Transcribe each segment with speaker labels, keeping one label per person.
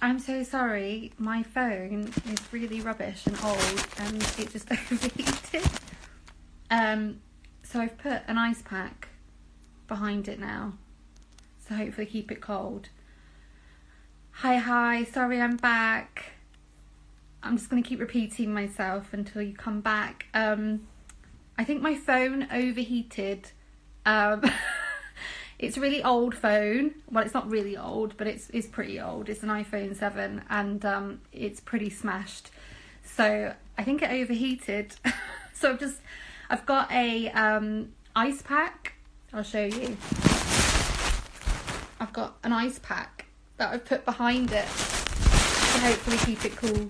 Speaker 1: I'm so sorry. My phone is really rubbish and old, and it just overheated. So I've put an ice pack behind it now, so hopefully keep it cold. Hi, sorry I'm back. I'm just going to keep repeating myself until you come back. I think my phone overheated. It's a really old phone. Well, it's not really old, but it's pretty old. It's an iPhone 7, and it's pretty smashed. So I think it overheated. So I've got a ice pack. I'll show you. I've got an ice pack that I've put behind it to hopefully keep it cool.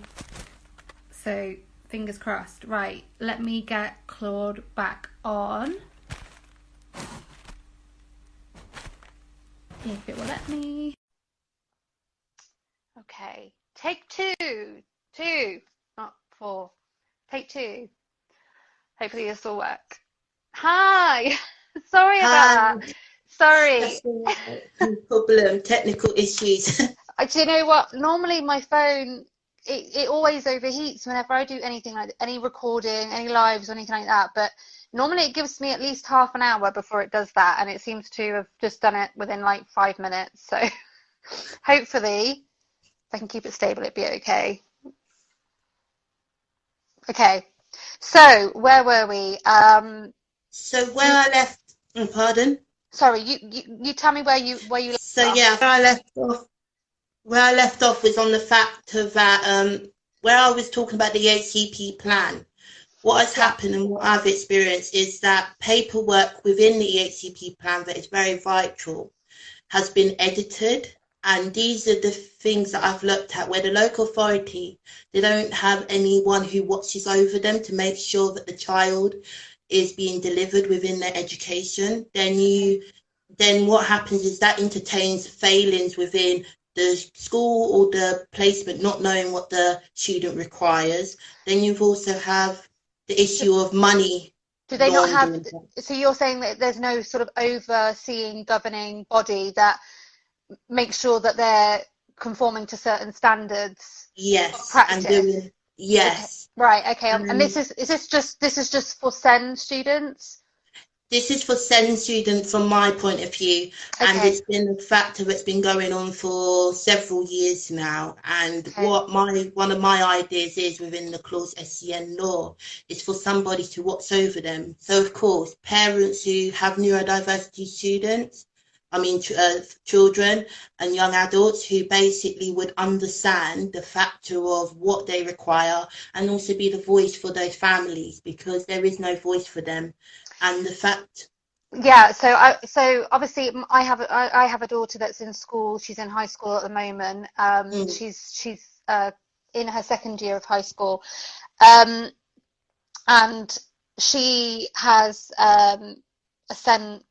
Speaker 1: So fingers crossed. Right, let me get Claude back on. If it will let me. Okay, take two, not 4. Take 2. Hopefully this will work. Hi, sorry about that. Sorry.
Speaker 2: That's no problem. Technical issues.
Speaker 1: Do you know what? Normally my phone, it always overheats whenever I do anything like any recording, any lives or anything like that. But normally it gives me at least half an hour before it does that, and it seems to have just done it within like 5 minutes. So hopefully, if I can keep it stable, it'd be okay. Okay, so where were we?
Speaker 2: So where I left, pardon?
Speaker 1: Sorry, you tell me where you left
Speaker 2: So
Speaker 1: off.
Speaker 2: yeah, where I left off was on the fact of that where I was talking about the HCP plan. What has happened and what I've experienced is that paperwork within the HCP plan that is very vital has been edited. And these are the things that I've looked at where the local authority, they don't have anyone who watches over them to make sure that the child is being delivered within their education. Then what happens is that entertains failings within the school or the placement, not knowing what the student requires. Then you've also have the issue of money.
Speaker 1: Do they not have, so you're saying that there's no sort of overseeing governing body that makes sure that they're conforming to certain standards?
Speaker 2: Yes.
Speaker 1: Practice.
Speaker 2: Yes.
Speaker 1: Okay. Right, okay. And this is just for SEN students?
Speaker 2: This is for SEN students from my point of view, and it's been a factor that's been going on for several years now. And what one of my ideas is within the Claudes SEN Law is for somebody to watch over them. So of course, parents who have neurodiversity students, children and young adults who basically would understand the factor of what they require and also be the voice for those families, because there is no voice for them. And the fact,
Speaker 1: so obviously I have a daughter that's in school. She's in high school at the moment. She's in her second year of high school, and she has a SEN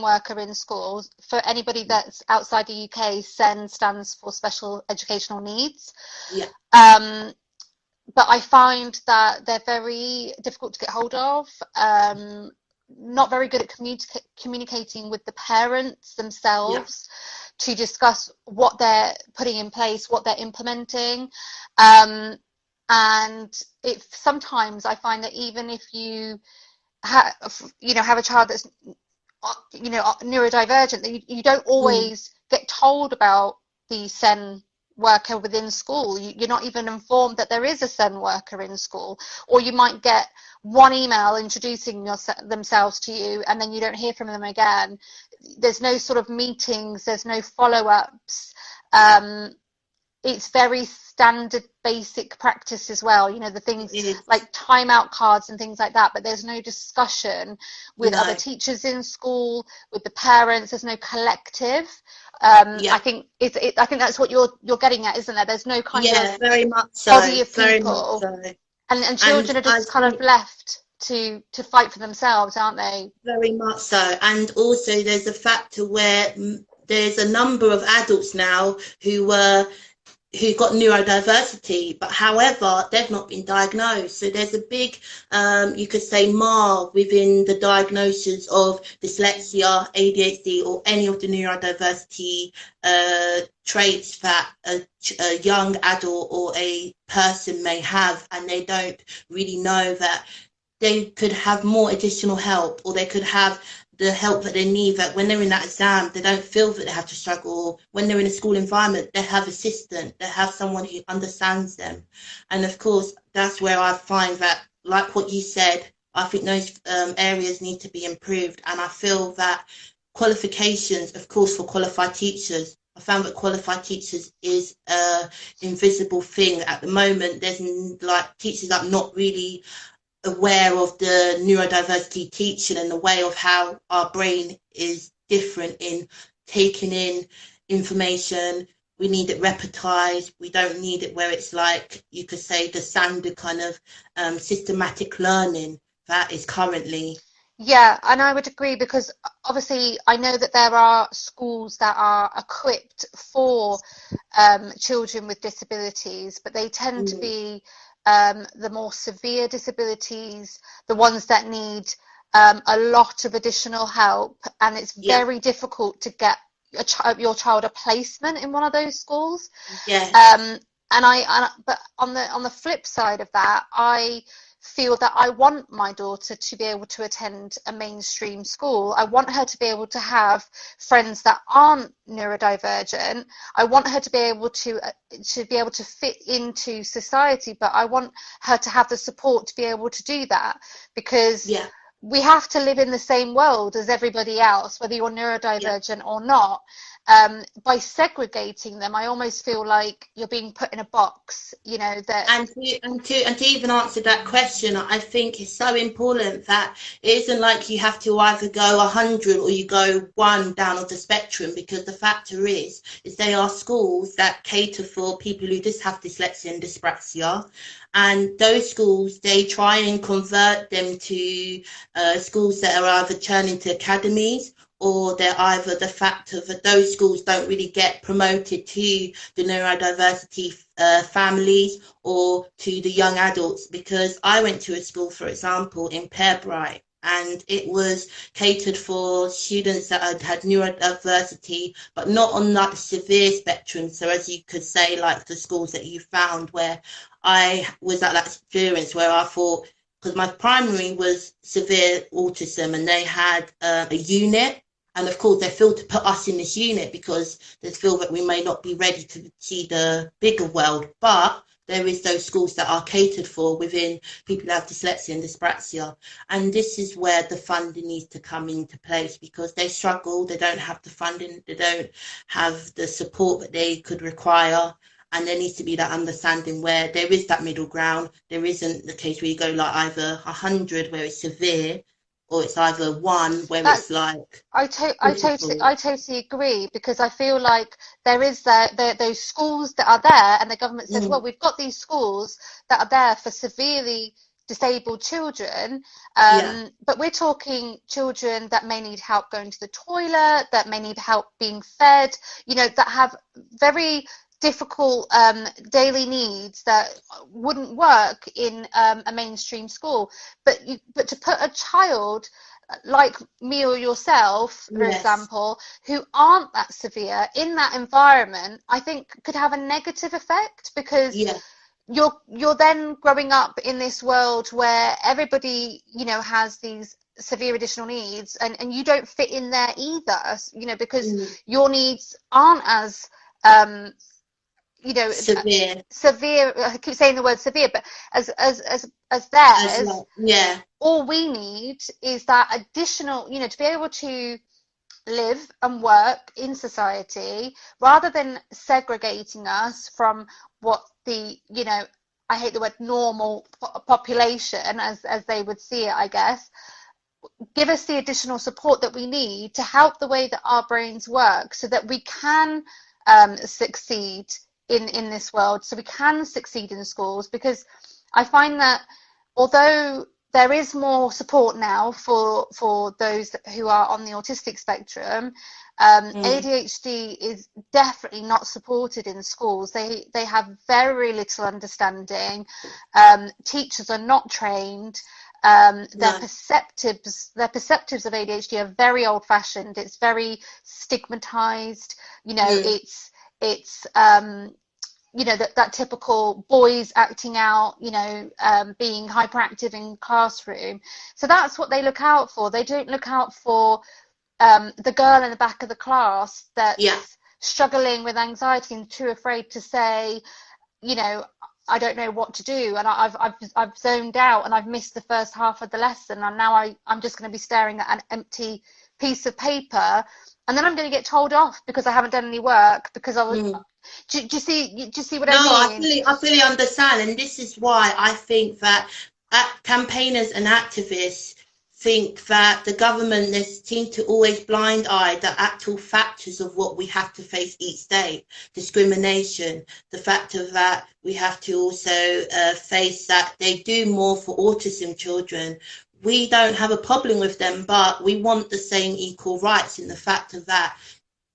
Speaker 1: worker in school. For anybody that's outside the UK, SEN stands for Special Educational Needs. But I find that they're very difficult to get hold of, not very good at communicating with the parents themselves to discuss what they're putting in place, what they're implementing. And if sometimes I find that even if you have a child that's neurodivergent, that you don't always get told about the SEN worker within school. You're not even informed that there is a SEN worker in school, or you might get one email introducing themselves to you and then you don't hear from them again. There's no sort of meetings, there's no follow-ups. It's very standard basic practice as well, the things like timeout cards and things like that, but there's no discussion with other teachers in school, with the parents. There's no collective. I think I think that's what you're getting at, isn't there? There's no kind of
Speaker 2: very much so,
Speaker 1: body of people, and children are just kind of left to fight for themselves, aren't they?
Speaker 2: Very much so. And also there's a factor where there's a number of adults now who were who got neurodiversity, but however, they've not been diagnosed. So there's a big, you could say, mar within the diagnosis of dyslexia, ADHD, or any of the neurodiversity traits that a young adult or a person may have, and they don't really know that they could have more additional help, or they could have the help that they need, that when they're in that exam, they don't feel that they have to struggle. When they're in a school environment, they have assistance, they have someone who understands them. And of course, that's where I find that, like what you said, I think those areas need to be improved. And I feel that qualifications, of course, for qualified teachers, I found that qualified teachers is an invisible thing at the moment. There's like teachers that are not really aware of the neurodiversity teaching and the way of how our brain is different in taking in information. We need it repetized. We don't need it where it's like, you could say, the standard kind of systematic learning that is currently.
Speaker 1: Yeah, and I would agree, because obviously I know that there are schools that are equipped for children with disabilities, but they tend to be the more severe disabilities, the ones that need a lot of additional help, and it's very difficult to get your child a placement in one of those schools. But on the flip side of that, I feel that I want my daughter to be able to attend a mainstream school. I want her to be able to have friends that aren't neurodivergent. I want her to be able to fit into society, but I want her to have the support to be able to do that, because we have to live in the same world as everybody else, whether you're neurodivergent or not. By segregating them, I almost feel like you're being put in a box, you know, that.
Speaker 2: And to even answer that question, I think it's so important that it isn't like you have to either go 100 or you go 1 down on the spectrum, because the factor is they are schools that cater for people who just have dyslexia and dyspraxia. And those schools, they try and convert them to schools that are either turned into academies, or they're either the factor that those schools don't really get promoted to the neurodiversity families or to the young adults. Because I went to a school, for example, in Pearbright, and it was catered for students that had neurodiversity, but not on that severe spectrum. So as you could say, like the schools that you found, where I was at that experience where I thought, because my primary was severe autism, and they had a unit. And of course, they feel to put us in this unit because they feel that we may not be ready to see the bigger world. But there is those schools that are catered for within people who have dyslexia and dyspraxia. And this is where the funding needs to come into place, because they struggle, they don't have the funding, they don't have the support that they could require. And there needs to be that understanding where there is that middle ground. There isn't the case where you go like either 100 where it's severe, or it's either 1 where it's like.
Speaker 1: I totally agree, because I feel like there is those schools that are there, and the government says, well, we've got these schools that are there for severely disabled children, but we're talking children that may need help going to the toilet, that may need help being fed, you know, that have very difficult daily needs that wouldn't work in a mainstream school. But to put a child like me or yourself, for example, who aren't that severe in that environment, I think could have a negative effect, because you're then growing up in this world where everybody, you know, has these severe additional needs, and you don't fit in there either, you know, because your needs aren't as you know, severe. I keep saying the word severe, but as theirs. All we need is that additional, you know, to be able to live and work in society, rather than segregating us from what the, you know, I hate the word normal population as they would see it, I guess. Give us the additional support that we need to help the way that our brains work, so that we can succeed in this world, so we can succeed in schools. Because I find that although there is more support now for those who are on the autistic spectrum, ADHD is definitely not supported in schools. They have very little understanding. Teachers are not trained. Their perceptives of ADHD are very old-fashioned. It's very stigmatized. You know, it's you know, that typical boys acting out, you know, being hyperactive in classroom. So that's what they look out for. They don't look out for the girl in the back of the class that's struggling with anxiety and too afraid to say, you know, I don't know what to do, and I've zoned out and I've missed the first half of the lesson, and now I'm just going to be staring at an empty piece of paper, and then I'm going to get told off because I haven't done any work because I was. Do you see what I mean?
Speaker 2: I fully understand, and this is why I think that campaigners and activists think that the government seem to always blind eye the actual factors of what we have to face each day. Discrimination, the factor that we have to also face that they do more for autism children. We don't have a problem with them, but we want the same equal rights in the fact of that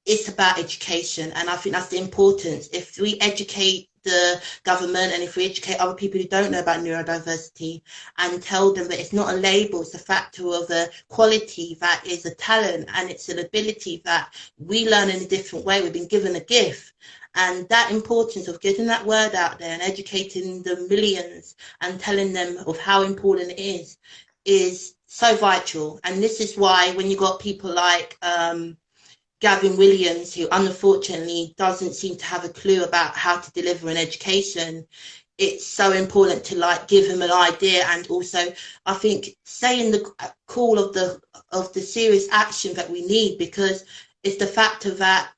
Speaker 2: it's about education. And I think that's the importance. If we educate the government and if we educate other people who don't know about neurodiversity and tell them that it's not a label, it's a factor of a quality that is a talent and it's an ability that we learn in a different way. We've been given a gift. And that importance of getting that word out there and educating the millions and telling them of how important it is so vital. And this is why when you got people like Gavin Williams, who unfortunately doesn't seem to have a clue about how to deliver an education, it's so important to like give him an idea, and also I think saying the call of the serious action that we need, because it's the fact of that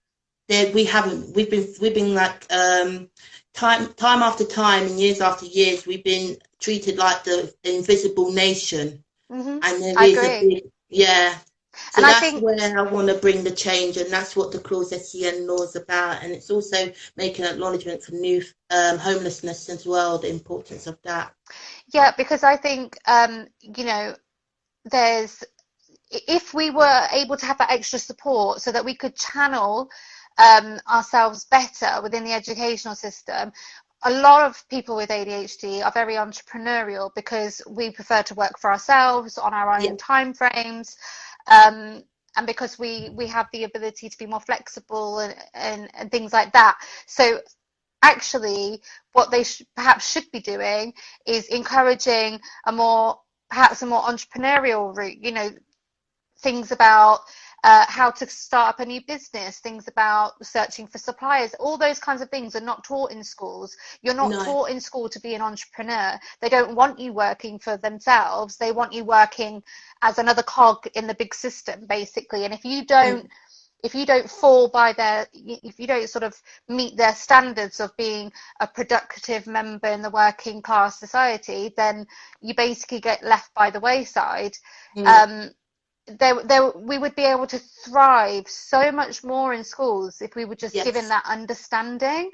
Speaker 2: we've been like time after time and years after years we've been treated like the invisible nation. And there is a big, so and that's I think where I want to bring the change, and that's what the Claudes SEN Law is about. And it's also making acknowledgement for new homelessness as well, the importance of that.
Speaker 1: Yeah, because I think, you know, if we were able to have that extra support so that we could channel ourselves better within the educational system. A lot of people with ADHD are very entrepreneurial because we prefer to work for ourselves on our own time frames. And because we have the ability to be more flexible and things like that. So actually what they perhaps should be doing is encouraging perhaps a more entrepreneurial route, you know, things about how to start up a new business, things about searching for suppliers. All those kinds of things are not taught in schools. You're not taught in school to be an entrepreneur. They don't want you working for themselves. They want you working as another cog in the big system, basically. And if you don't fall by if you don't sort of meet their standards of being a productive member in the working class society, then you basically get left by the wayside. We would be able to thrive so much more in schools if we were just given that understanding,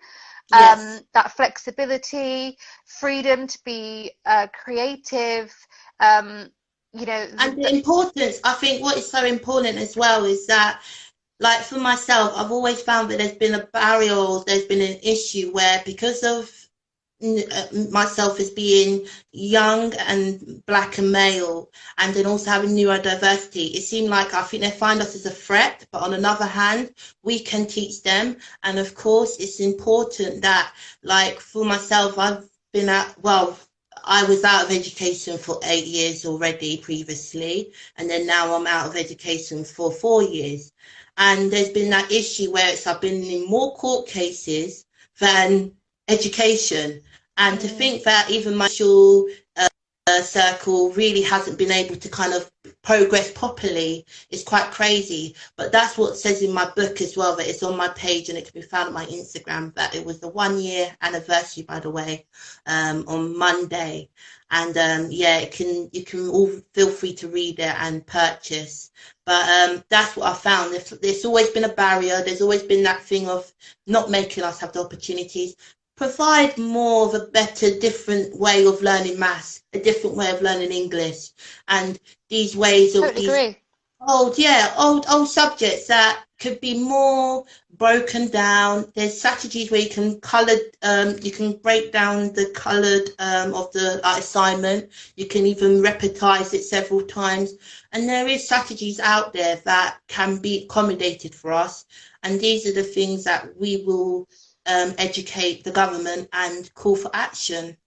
Speaker 1: that flexibility, freedom to be creative, you know.
Speaker 2: And the importance, I think what is so important as well is that, like for myself, I've always found that there's been a barrier, or there's been an issue where, because of myself as being young and black and male, and then also having neurodiversity, it seemed like I think they find us as a threat, but on another hand we can teach them. And of course it's important that, like for myself, I was out of education for 8 years already previously, and then now I'm out of education for 4 years, and there's been that issue where I've been in more court cases than education. And to think that even my social circle really hasn't been able to kind of progress properly is quite crazy. But that's what it says in my book as well, that it's on my page and it can be found on my Instagram, that it was the 1 year anniversary, by the way, on Monday. And you can all feel free to read it and purchase. But that's what I found. There's always been a barrier. There's always been that thing of not making us have the opportunities. Provide more of a better, different way of learning maths, a different way of learning English, and these ways of old subjects that could be more broken down. There's strategies where you can you can break down the coloured of the assignment. You can even repetize it several times. And there is strategies out there that can be accommodated for us. And these are the things that we will educate the government and call for action.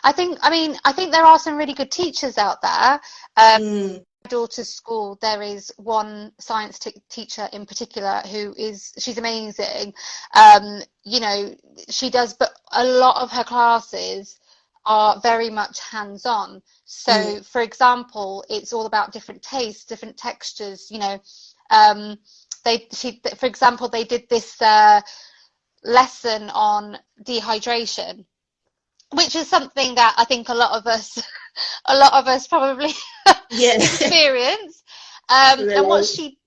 Speaker 1: I think there are some really good teachers out there. My daughter's school, there is one science teacher in particular she's amazing. You know, she does, but a lot of her classes are very much hands-on. So, for example, it's all about different tastes, different textures. You know, for example, they did this lesson on dehydration, which is something that I think a lot of us probably experience. And what she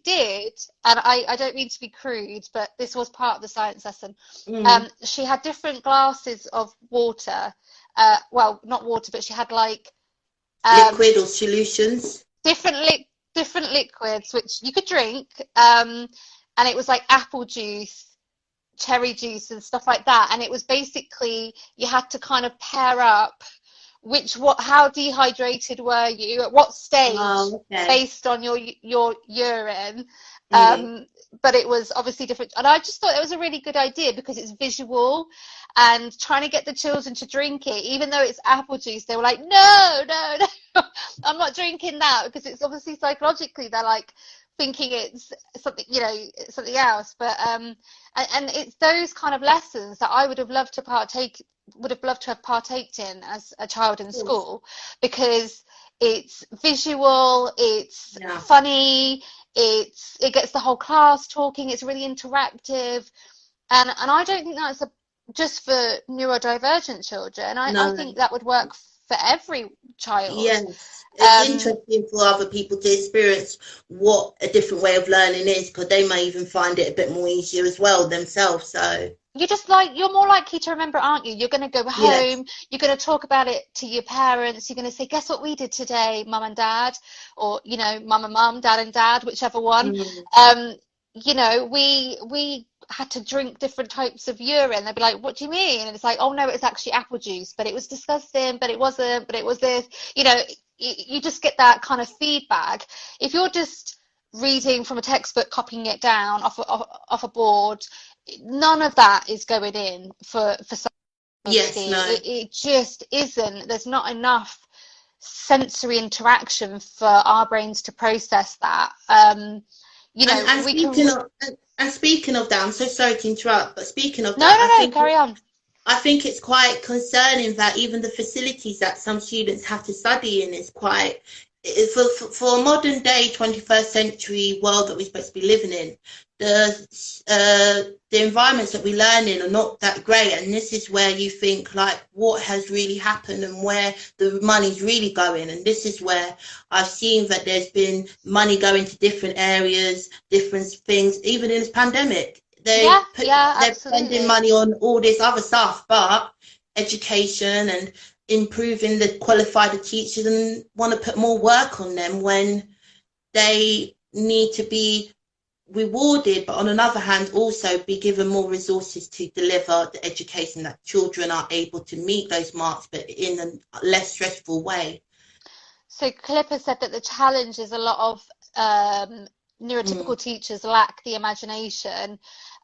Speaker 1: did, and I don't mean to be crude, but this was part of the science lesson. She had different glasses of water. Well, not water, but she had like
Speaker 2: liquid or solutions.
Speaker 1: Different liquids which you could drink, and it was like apple juice, cherry juice and stuff like that, and it was basically you had to kind of pair up how dehydrated were you at what stage, based on your urine. But it was obviously different, and I just thought it was a really good idea because it's visual, and trying to get the children to drink it, even though it's apple juice, they were like, no, I'm not drinking that, because it's obviously psychologically they're like thinking it's something, you know, something else. But and it's those kind of lessons that I would have loved to have partaked in as a child in school, because it's visual, it's funny, it gets the whole class talking, it's really interactive, and I don't think that's just for neurodivergent children. I think that would work for every child.
Speaker 2: Yes, it's interesting for other people to experience what a different way of learning is, because they may even find it a bit more easier as well themselves. So
Speaker 1: you're more likely to remember, aren't you? You're going to go home, you're going to talk about it to your parents, you're going to say, guess what we did today, mum and dad, or, you know, mum and mum, dad and dad, whichever one. You know, we had to drink different types of urine. They'd be like, what do you mean? And it's like, oh no, it's actually apple juice, but it was disgusting, but it wasn't, but it was this. You know, you just get that kind of feedback. If you're just reading from a textbook, copying it down off a board, none of that is going in for some. It just isn't. There's not enough sensory interaction for our brains to process that. You know,
Speaker 2: and speaking of that, I'm so sorry to interrupt, but speaking of
Speaker 1: that, carry on.
Speaker 2: I think it's quite concerning that even the facilities that some students have to study in is quite, for a modern day 21st century world that we're supposed to be living in, the environments that we learn in are not that great, and this is where you think like what has really happened and where the money's really going. And this is where I've seen that there's been money going to different areas, different things, even in this pandemic. They're spending money on all this other stuff, but education and improving the qualified teachers, and want to put more work on them when they need to be rewarded, but on another hand also be given more resources to deliver the education that children are able to meet those marks, but in a less stressful way.
Speaker 1: So Clipper said that the challenge is a lot of neurotypical teachers lack the imagination.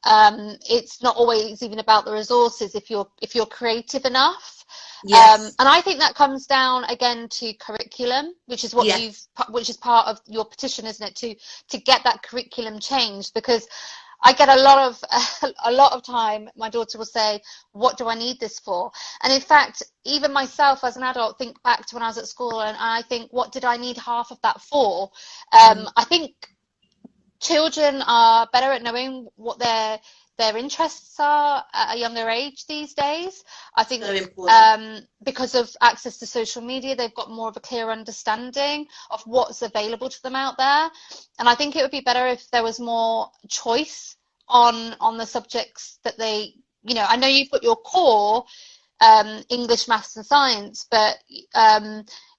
Speaker 1: It's not always even about the resources if you're creative enough. And I think that comes down again to curriculum, which is what which is part of your petition, isn't it, to get that curriculum changed? Because I get a lot of time my daughter will say, what do I need this for? And in fact, even myself as an adult, think back to when I was at school, and I think, what did I need half of that for? I think children are better at knowing what their interests are at a younger age these days. I think because of access to social media, they've got more of a clear understanding of what's available to them out there. And I think it would be better if there was more choice on the subjects that they, you know, I know you've got your core English, maths and science, but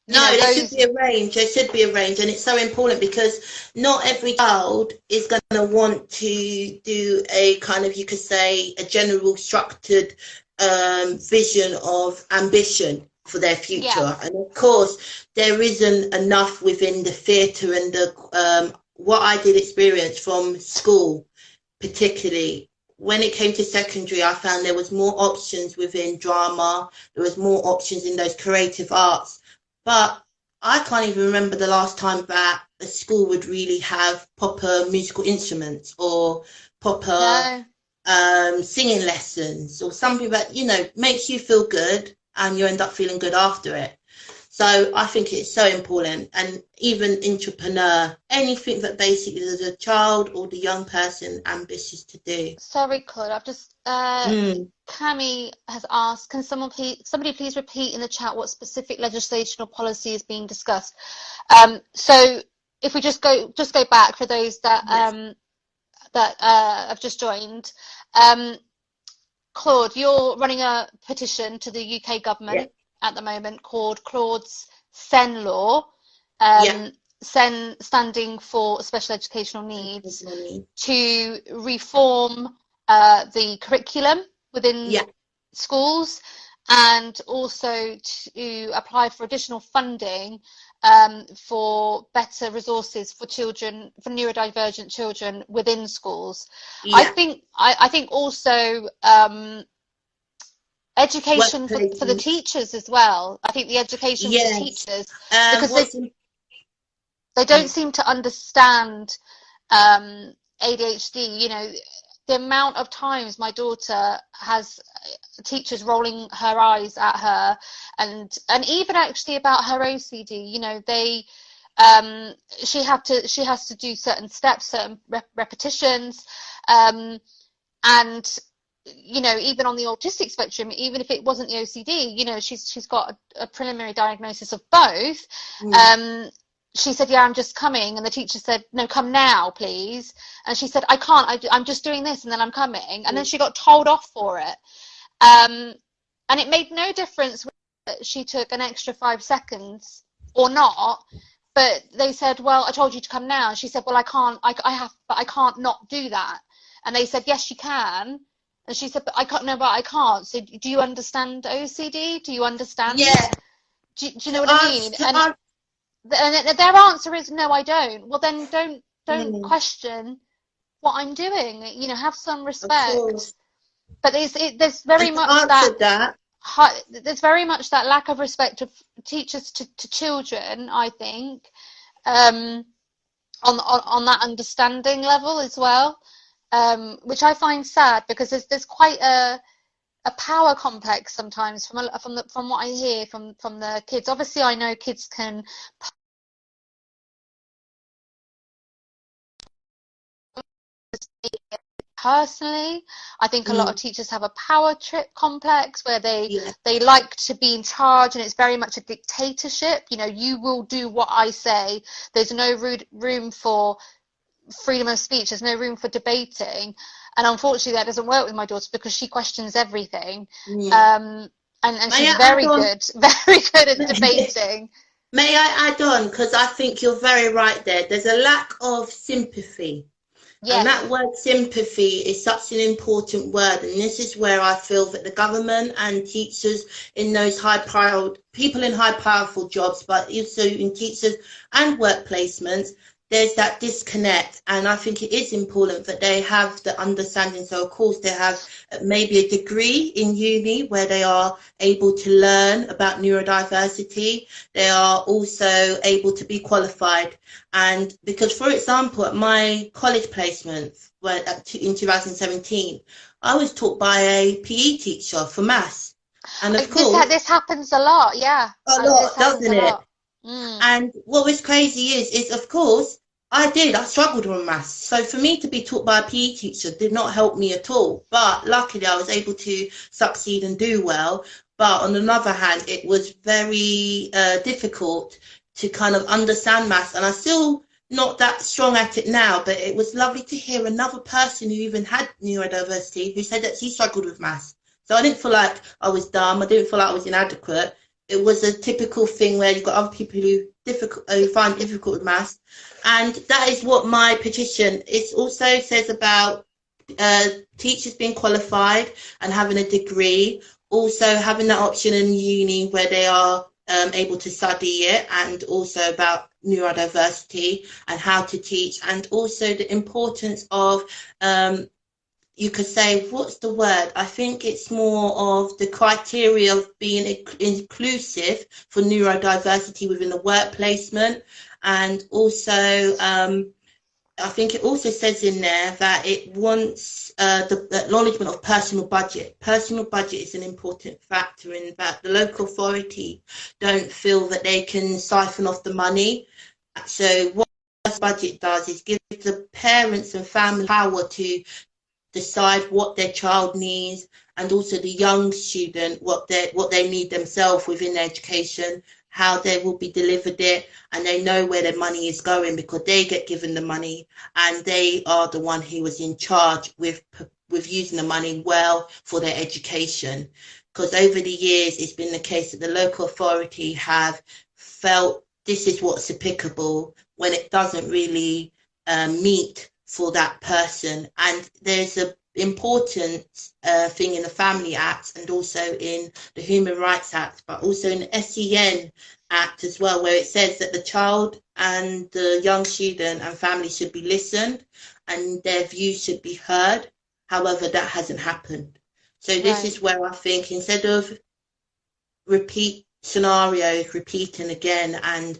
Speaker 2: No, there should be a range. There should be a range, and it's so important because not every child is going to want to do a kind of, you could say, a general structured vision of ambition for their future. Yeah. And of course, there isn't enough within the theatre and the what I did experience from school, particularly. When it came to secondary, I found there was more options within drama. There was more options in those creative arts. But I can't even remember the last time that a school would really have proper musical instruments or proper singing lessons or something that, you know, makes you feel good and you end up feeling good after it. So I think it's so important. And even entrepreneur, anything that basically there's a child or the young person ambitious to do.
Speaker 1: Sorry, Claude, I've just Cami has asked, can somebody please repeat in the chat what specific legislation or policy is being discussed? So if we just go back for those that have just joined, Claude, you're running a petition to the UK government at the moment called Claudes SEN Law, SEN standing for Special Educational Needs, to reform the curriculum within schools, and also to apply for additional funding for better resources for children, for neurodivergent children within schools. I think also education for the teachers as well. I think the education for the teachers, because they don't seem to understand ADHD. You know, the amount of times my daughter has teachers rolling her eyes at her, and even actually about her OCD. You know, she has to do certain steps, certain repetitions, and you know, even on the autistic spectrum, even if it wasn't the OCD, you know, she's got a preliminary diagnosis of both. She said, yeah, I'm just coming. And the teacher said, no, come now, please. And she said, I can't, I'm just doing this and then I'm coming. And then she got told off for it. And it made no difference whether she took an extra 5 seconds or not. But they said, well, I told you to come now. And she said, well, I can't not do that. And they said, yes, you can. And she said, but I can't. No, but I can't. So do you understand OCD? Do you understand?
Speaker 2: Yeah.
Speaker 1: Do you know what I mean? And their answer is, no, I don't. Well, then don't question what I'm doing. You know, have some respect. But there's very much there's very much that lack of respect of teachers to children, I think, on that understanding level as well. Which I find sad, because there's quite a power complex sometimes from what I hear from the kids. Obviously, I know kids can personally. I think a lot of teachers have a power trip complex where they like to be in charge, and it's very much a dictatorship. You know, you will do what I say. There's no room for freedom of speech. There's no room for debating, and unfortunately that doesn't work with my daughter because she questions everything. And she's very good at debating.
Speaker 2: May I add on, because I think you're very right there. There's a lack of sympathy. And that word sympathy is such an important word, and this is where I feel that the government and teachers in those people in high powerful jobs, but also in teachers and work placements, there's that disconnect. And I think it is important that they have the understanding. So of course they have maybe a degree in uni where they are able to learn about neurodiversity. They are also able to be qualified. And because, for example, at my college placement in 2017, I was taught by a PE teacher for maths. And of course
Speaker 1: this happens a lot. A
Speaker 2: lot, doesn't it? And what was crazy is of course I struggled with maths. So for me to be taught by a PE teacher did not help me at all. But luckily I was able to succeed and do well. But on the other hand, it was very difficult to kind of understand maths. And I'm still not that strong at it now, but it was lovely to hear another person who even had neurodiversity who said that she struggled with maths. So I didn't feel like I was dumb. I didn't feel like I was inadequate. it was a typical thing where you've got other people who find difficult with maths, and that is what my petition. It also says about teachers being qualified and having a degree, also having that option in uni where they are able to study it, and also about neurodiversity and how to teach, and also the importance of you could say, what's the word? I think it's more of the criteria of being inclusive for neurodiversity within the work placement. And also, I think it also says in there that it wants the acknowledgement of personal budget. Personal budget is an important factor in that the local authority don't feel that they can siphon off the money. So what this budget does is give the parents and family power to decide what their child needs, and also the young student what they need themselves within their education, how they will be delivered it, and they know where their money is going because they get given the money and they are the one who was in charge with using the money well for their education. Because over the years it's been the case that the local authority have felt this is what's applicable when it doesn't really meet for that person. And there's an important thing in the Family Act and also in the Human Rights Act, but also in the SEN Act as well, where it says that the child and the young student and family should be listened and their views should be heard. However, that hasn't happened. So this is where I think instead of repeat scenarios repeating again, and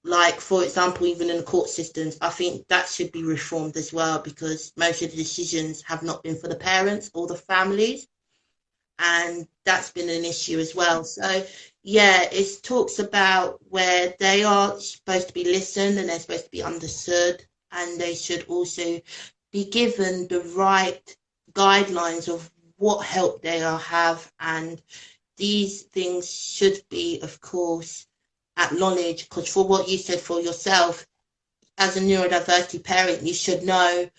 Speaker 2: like, for example, even in the court systems, I think that should be reformed as well, because most of the decisions have not been for the parents or the families, and that's been an issue as well. So yeah, it talks about where they are supposed to be listened and they're supposed to be understood, and they should also be given the right guidelines of what help they have, and these things should be, of course, acknowledged, because for what you said for yourself, as a neurodiversity parent, you should know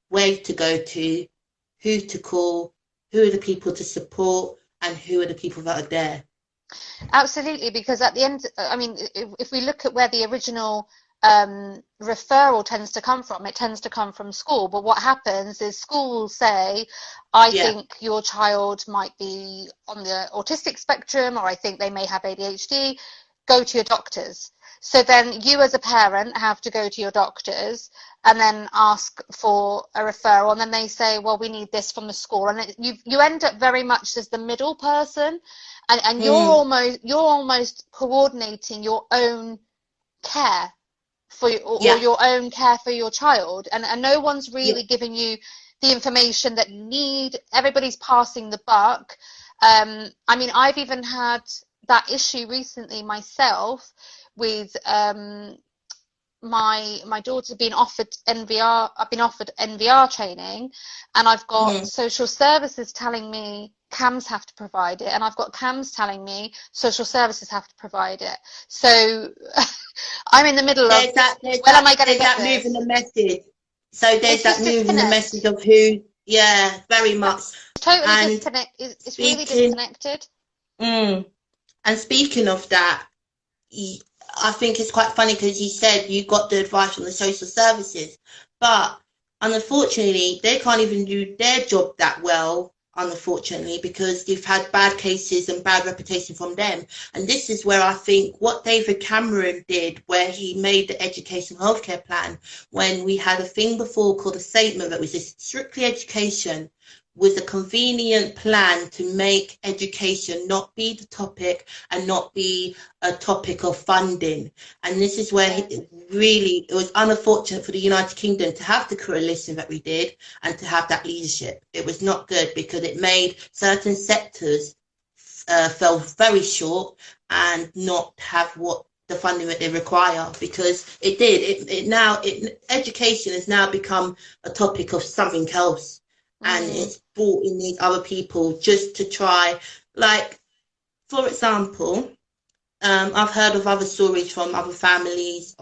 Speaker 2: where to go to, who to call, who are the people to support, and who are the people that are there.
Speaker 1: Absolutely, because at the end, I mean, if we look at where the original referral tends to come from, it tends to come from school. But what happens is school will say, I think your child might be on the autistic spectrum, or I think they may have ADHD, go to your doctors. So then you as a parent have to go to your doctors and then ask for a referral, and then they say, well, we need this from the school, and you end up very much as the middle person, and you're almost coordinating your own care for or your own care for your child, and no one's really giving you the information that you need. Everybody's passing the buck. I mean, I've even had that issue recently myself with my daughter being offered NVR. I've been offered NVR training, and I've got social services telling me CAMS have to provide it, and I've got CAMS telling me social services have to provide it. So I'm in the middle of when am I going to get this?
Speaker 2: Moving the message. So there's that moving the message of who. Yeah, very much.
Speaker 1: Totally disconnected. It's really disconnected.
Speaker 2: And speaking of that, I think it's quite funny because you said you got the advice from the social services, but unfortunately they can't even do their job that well, unfortunately, because you've had bad cases and bad reputation from them. And this is where I think what David Cameron did, where he made the education healthcare plan, when we had a thing before called a statement that was just strictly education, with a convenient plan to make education not be the topic and not be a topic of funding. And this is where it was unfortunate for the United Kingdom to have the coalition that we did and to have that leadership. It was not good because it made certain sectors fell very short and not have what the funding that they require, because it did. Education has now become a topic of something else. And it's brought in these other people just to try, like, for example, I've heard of other stories from other families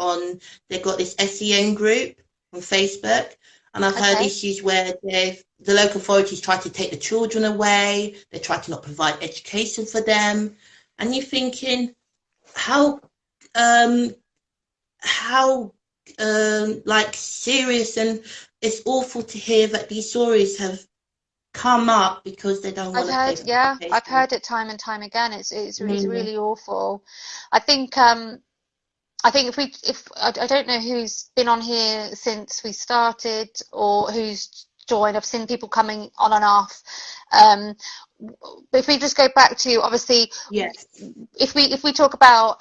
Speaker 2: they've got this SEN group on Facebook, and I've heard issues where the local authorities try to take the children away, they try to not provide education for them, and you're thinking how like serious, and it's awful to hear that these stories have come up because they don't want to pay for education.
Speaker 1: I've heard it time and time again. It's really awful. I think if I don't know who's been on here since we started or who's joined. I've seen people coming on and off. But if we just go back to, obviously,
Speaker 2: yes,
Speaker 1: if we talk about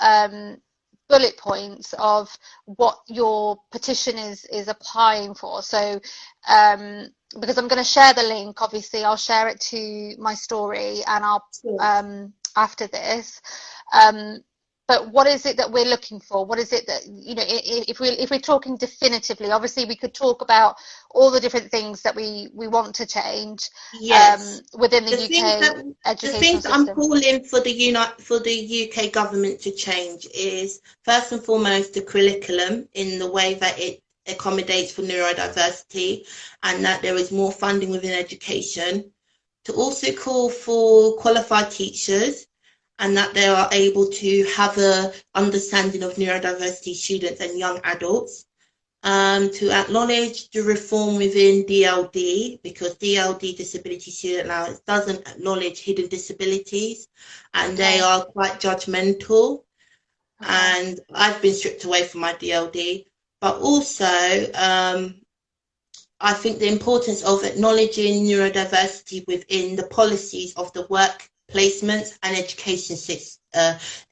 Speaker 1: bullet points of what your petition is applying for. So because I'm going to share the link, obviously I'll share it to my story, and I'll after this. But what is it that we're looking for? What is it that, you know, if we're talking definitively, obviously we could talk about all the different things that we want to change within the UK education
Speaker 2: the things
Speaker 1: system.
Speaker 2: I'm calling for the UK government to change is, first and foremost, the curriculum in the way that it accommodates for neurodiversity, and that there is more funding within education. To also call for qualified teachers, and that they are able to have a understanding of neurodiversity students and young adults. To acknowledge the reform within DLD, because DLD, Disability Student Allowance, doesn't acknowledge hidden disabilities, and they are quite judgmental. And I've been stripped away from my DLD. But also, I think the importance of acknowledging neurodiversity within the policies of the work placements and education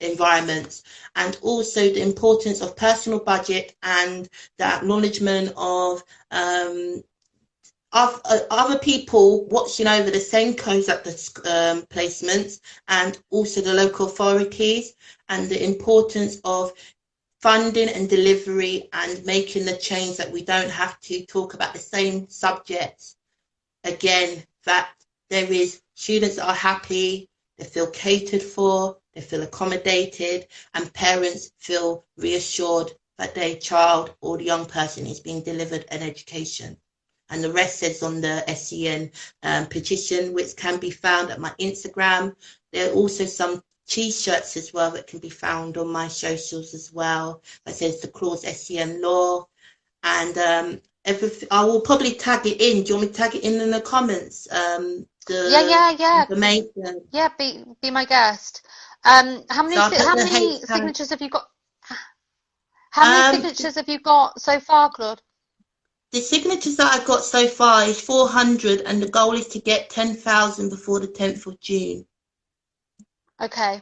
Speaker 2: environments, and also the importance of personal budget and the acknowledgement of other people watching over the same codes at the placements, and also the local authorities, and the importance of funding and delivery, and making the change that we don't have to talk about the same subjects again, that there is students that are happy, they feel catered for, they feel accommodated, and parents feel reassured that their child or the young person is being delivered an education. And the rest is on the SEN petition, which can be found at my Instagram. There are also some T-shirts as well that can be found on my socials as well. That says the Claudes SEN Law. And I will probably tag it in. Do you want me to tag it in the comments? Information.
Speaker 1: Yeah, be my guest. How many signatures have you got? How many signatures have you got so far, Claude?
Speaker 2: The signatures that I've got so far is 400, and the goal is to get 10,000 before the 10th of June.
Speaker 1: Okay.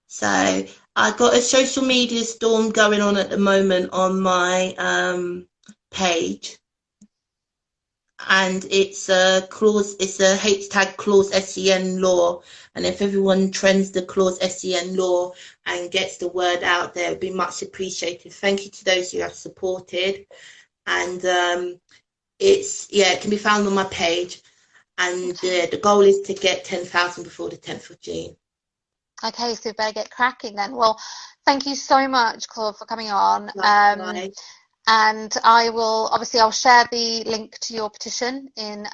Speaker 2: So I've got a social media storm going on at the moment on my page, and it's a hashtag Claudes SEN Law, and if everyone trends the Claudes SEN Law and gets the word out there, it'd be much appreciated. Thank you to those who have supported, and it can be found on my page, and the goal is to get 10,000 before the 10th of June.
Speaker 1: Okay, so we better get cracking then. Well, thank you so much, Claude, for coming on. And I'll share the link to your petition in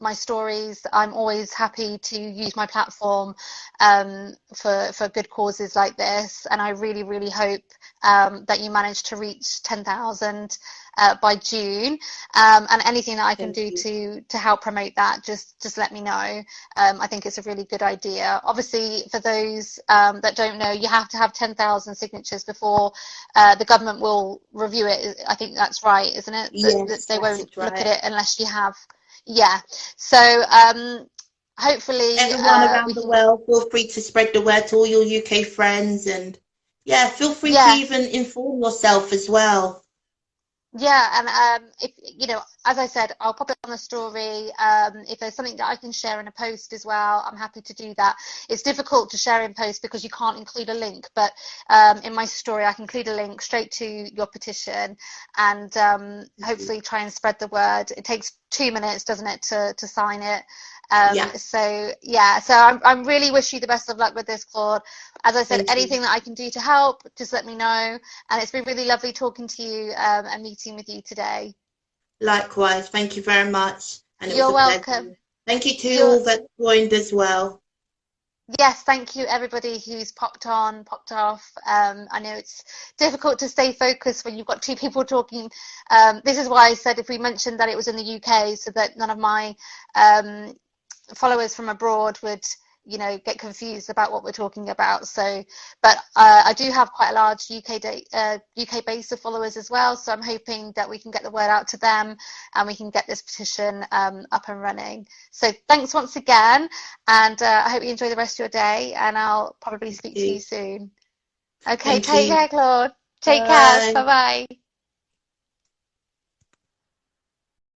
Speaker 1: my stories. I'm always happy to use my platform for good causes like this, and I really, really hope that you manage to reach 10,000 by June, and anything that I can do to help promote that, just let me know. I think it's a really good idea. Obviously, for those that don't know, you have to have 10,000 signatures before the government will review it. I think that's right, isn't it?
Speaker 2: Yes,
Speaker 1: they won't look at it unless you have. Yeah. So hopefully
Speaker 2: everyone around the world, feel free to spread the word to all your UK friends, and feel free to even inform yourself as well.
Speaker 1: Yeah, and if as I said, I'll pop it on the story. If there's something that I can share in a post as well, I'm happy to do that. It's difficult to share in post because you can't include a link, but in my story I can include a link straight to your petition, and hopefully try and spread the word. It takes 2 minutes, doesn't it, to sign it? So I really wish you the best of luck with this, Claude. As I said, anything that I can do to help, just let me know. And it's been really lovely talking to you and meeting with you today.
Speaker 2: Likewise, thank you very much. And
Speaker 1: you're welcome.
Speaker 2: Thank you to all that joined as well.
Speaker 1: Yes, thank you everybody who's popped on, popped off. I know it's difficult to stay focused when you've got two people talking. This is why I said if we mentioned that it was in the UK, so that none of my followers from abroad would, you know, get confused about what we're talking about. So, but I do have quite a large UK base of followers as well. So I'm hoping that we can get the word out to them and we can get this petition up and running. So thanks once again, and I hope you enjoy the rest of your day. And I'll probably speak to you soon. Okay, take care, Claude. Take care. Bye bye.